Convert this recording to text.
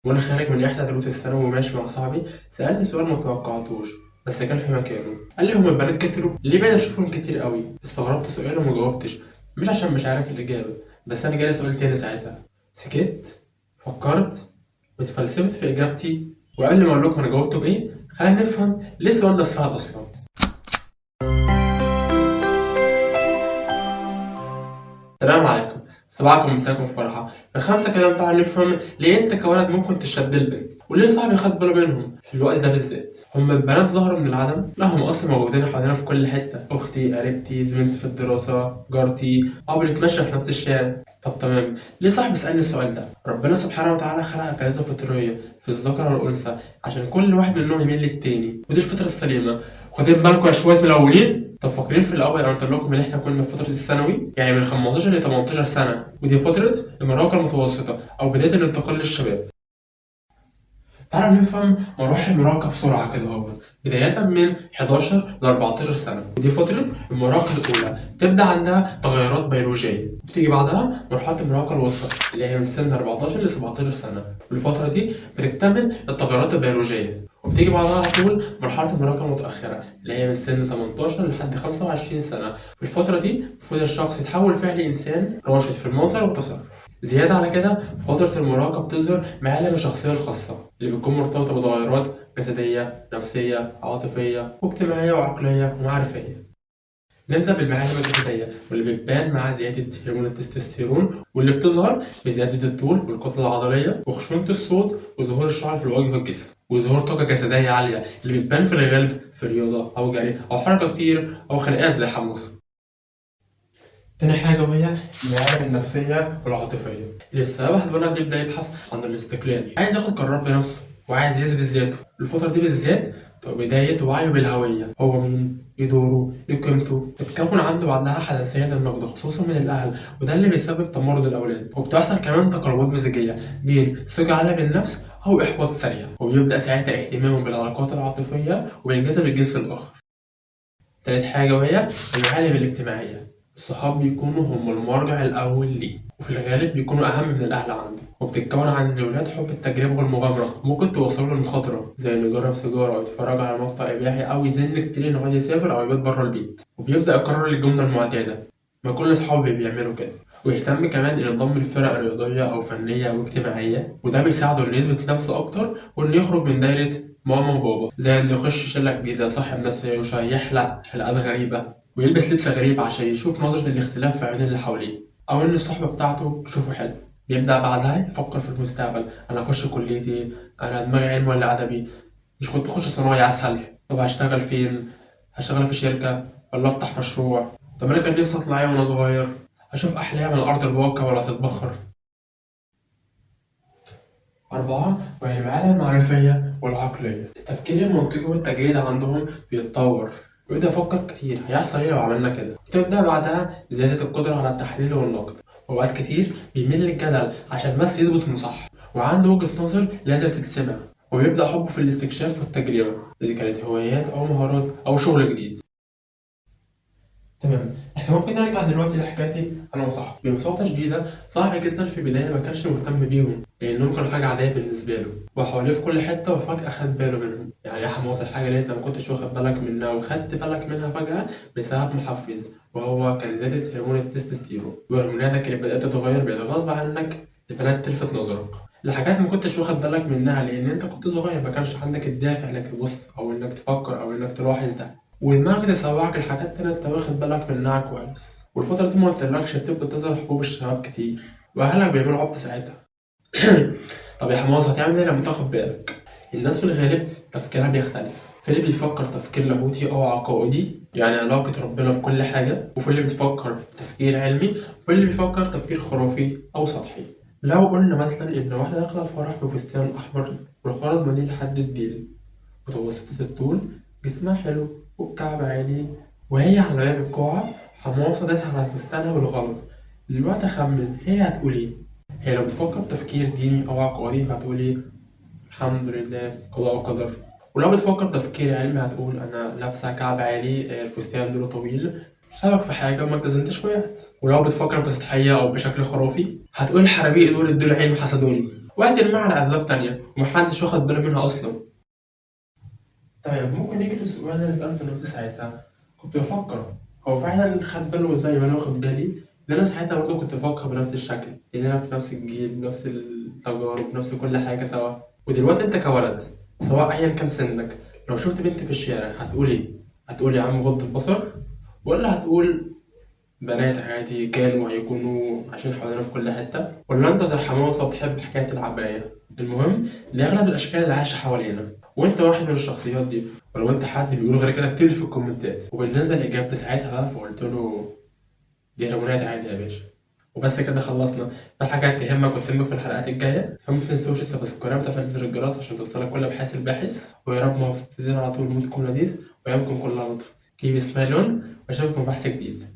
وانا خارج من احدى دروس الثانوي وماشي مع صاحبي، سالني سؤال ما توقعتوش بس كان في مكانه. قال لي هما البنات كتروا ليه؟ بقيت اشوفهم كتير قوي. استغربت سؤاله وما جاوبتش، مش عشان مش عارف الاجابه، بس انا جالي سؤال تاني ساعتها. سكت، فكرت، واتفلسفت في اجابتي. وقبل ما اقول لكم انا جاوبته بايه، خلينا نفهم ليه السؤال ده صعب اصلا. السلام عليكم، صباحكم مساكم فرحة. في خمسة كلام تعالى نفهم ليه انت كولد ممكن تشد البنت، وليه صاحبي خد باله منهم في الوقت ده بالذات. هما البنات ظهروا من العدم؟ لا، هم اصلا موجودين حوالينا في كل حتة. اختي، قريبتي، زميلتي في الدراسة، جارتي، او بنتمشى في نفس الشارع. طب تمام، ليه صاحبي سألني السؤال ده؟ ربنا سبحانه وتعالى خلق غريزة فطرية في الذكر والأنثى عشان كل واحد منهم يميل للتاني، ودي الفطرة السليمة. واخدين بالكم يا شوية ملونين؟ طب فاكرين في الأول أنا قلت لكم إن إحنا كنا في فترة الثانوي، يعني من 15 ل 18 سنة، ودي فترة المراهقة المتوسطة أو بداية الانتقال للشباب. تعالوا نفهم مراحل المراهقة بسرعة كده اهو. بداية من 11 ل 14 سنة، ودي فترة المراهقة الأولى، تبدأ عندها تغيرات بيولوجية. بتيجي بعدها مرحلة المراهقة الوسطى اللي هي من سن 14 ل 17 سنة، والفترة دي بتكتمل التغيرات البيولوجية. وبتيجي بعدها على طول مرحلة المراهقة المتأخرة اللي هي من سن 18 لحد 25 سنة. في الفترة دي المفروض الشخص يتحول فعلي إنسان راشد في المنظر والتصرف. زيادة على كده، في فترة المراهقة بتظهر معالم الشخصية الخاصة اللي بتكون مرتبطة بتغيرات جسدية، نفسية، عاطفية، واجتماعية، وعقلية، ومعرفية. نبدأ بالمعالم الجسدية واللي بتبان مع زيادة هرمون التستوستيرون، واللي بتظهر بزيادة الطول والكتلة العضلية وخشونة الصوت وظهور الشعر في الوجه والجسم، وظهور طاقة جسدية عالية اللي بتبان في الغالب في رياضة أو جري أو حركة كتير أو خناقات زي حموسة. تاني حاجة وهي المعالم النفسية والعاطفية، اللي السبب الولد بيبدأ يبحث عن الاستقلال، عايز ياخد قرارات بنفسه وعايز يثبت ذاته. الفترة دي بالذات تبقى بداية وعيه بالهوية، هو مين، ايه دوره، ايه قيمته. بتكون عنده بعدها حساسية للنقد خصوصا من الأهل، وده اللي بيسبب تمرد الأولاد. وبتحصل كمان تقلبات مزاجية بين ثقة عالية بالنفس أو إحباط سريع، وبيبدأ ساعتها اهتمامه بالعلاقات العاطفية وبينجذب للجنس الآخر. تالت حاجة وهي المعالم الاجتماعية، الصحاب بيكونوا هم المرجع الأول ليه، وفي الغالب بيكونوا أهم من الأهل عنده. وبتتكون عند الولاد حب التجربة والمغامرة، ممكن توصلوا للمخاطرة زي إنه يجرب سيجارة أو يتفرج على مقطع إباحي أو يزن كتير إنه عايز يسافر أو يبات بره البيت. وبيبدأ يكرر الجملة المعتادة، ما كل أصحابي بيعملوا كده. ويهتم كمان إنه ينضم لفرق رياضية أو فنية أو اجتماعية، وده بيساعده إنه يثبت نفسه أكتر وإنه يخرج من دايرة ماما وبابا، زي إنه يخش شلة جديدة، صاحب ناس روشة، يحلق حلقات غريبة، ويلبس لبس غريب عشان يشوف نظرة الاختلاف في عيون اللي حواليه، أو إن الصحبة بتاعته تشوفه حلو. بيبدأ بعدها يفكر في المستقبل، أنا هخش كليتي، أنا دماغي علم ولا أدبي، مش كنت أخش صنايعي أسهل؟ طب هشتغل فين؟ هشتغل في شركة ولا أفتح مشروع؟ طب أنا كان نفسي أطلع إيه وأنا صغير؟ أشوف أحلام من أرض الواقع ولا تتبخر؟ أربعة، وهي المعالم المعرفية والعقلية، التفكير المنطقي والتجريد عندهم بيتطور، ويبدأ يفكر كتير هيحصل ايه لو عملنا كده. تبدأ بعدها زيادة القدرة على التحليل والنقد، وأوقات كتير بيميل للجدل عشان بس يثبت إنه صح وعنده وجهة نظر لازم تتسمع. ويبدأ حبه في الاستكشاف والتجربة، إذا كانت هوايات أو مهارات أو شغل جديد. تمام، احنا ممكن نرجع دلوقتي لحكايتي انا وصاحبي. ببساطه شديده، صاحبي جدا في البدايه ما كانش مهتم بيهم لانهم كانوا حاجه عاديه بالنسبه له، وحواليه في كل حته، وفجاه خد باله منهم. يعني يا حماس، الحاجه اللي انت ما كنتش واخد بالك منها وخدت بالك منها فجاه بسبب محفز، وهو كان زياده هرمون التستوستيرون. وهرموناتك اللي بدات تتغير بقت غصب عنك البنات تلفت نظرك لحاجات ما كنتش واخد بالك منها، لان انت كنت صغير ما كانش عندك الدافع انك تبص او انك تفكر او انك تلاحظ ده، ودماغك تسوحك الحاجات تانية انت واخد بالك منها كويس. والفترة دي ما قلتلكش بتبقى تظهر حبوب الشباب كتير، واهلك بيعملوا عبط ساعتها. طب يا حماس، هتعمل ايه لما تاخد بالك؟ الناس في الغالب تفكيرها بيختلف، في اللي بيفكر تفكير لاهوتي او عقائدي، يعني علاقة ربنا بكل حاجة، وفي اللي بتفكر تفكير علمي، واللي بيفكر تفكير خرافي او سطحي. لو قلنا مثلا ان واحدة داخلة الفرح بفستان احمر والخرز مليء لحد الديل، متوسطة الطول، جسمها حلو والكعب عالي، وهي على باب القاعة، حماصة داس على فستانها بالغلط. دلوقتي أخمن هي هتقول إيه؟ هي لو بتفكر تفكير ديني أو عقائدي هتقول إيه؟ الحمد لله، قضاء وقدر. ولو بتفكر تفكير علمي هتقول أنا لابسة كعب عالي، الفستان دول طويل، سبك في حاجة وما اتزنتش وقعت. ولو بتفكر بسطحية أو بشكل خرافي هتقول الحرابيق دول ادوني عين وحسدوني. واعتمد على أسباب تانية ومحدش واخد باله منها أصلا. تمام، ممكن نيجي للسؤال اللي أنا سألته نفسي ساعتها. كنت بفكر هو فعلا خد باله زي ما أنا واخد بالي؟ لأن أنا ساعتها برضه كنت بفكر بنفس الشكل، لأننا في نفس الجيل بنفس التجارب بنفس كل حاجة سوا. ودلوقتي أنت كولد، سواء أيا كان سنك، لو شفت بنت في الشارع هتقول إيه؟ هتقول يا عم غض البصر؟ ولا هتقول بنات عادي كانوا هيكونوا عايشين حوالينا في كل حتة؟ ولا أنت زي حماسة بتحب حكاية العباية؟ المهم لأغلب الأشكال اللي عايشة حوالينا، وأنت واحد من الشخصيات دي. ولو أنت حد بيقول غير كده اكتب في الكومنتات. وبالنسبة لإجابتي ساعتها بقى فقلت له دي هرمونات عادي يا باشا. وبس كده خلصنا. في حاجات تهمك وتهمك في الحلقات الجاية، فما تنسوش السبسكرايب وتفعيل زر الجرس عشان توصلك كل أبحاث الباحث. ويا رب ما على طول مودكم لذيذ وأيامكم كلها لطف. كيف سمايلون وأشوفكم في بحث جديد.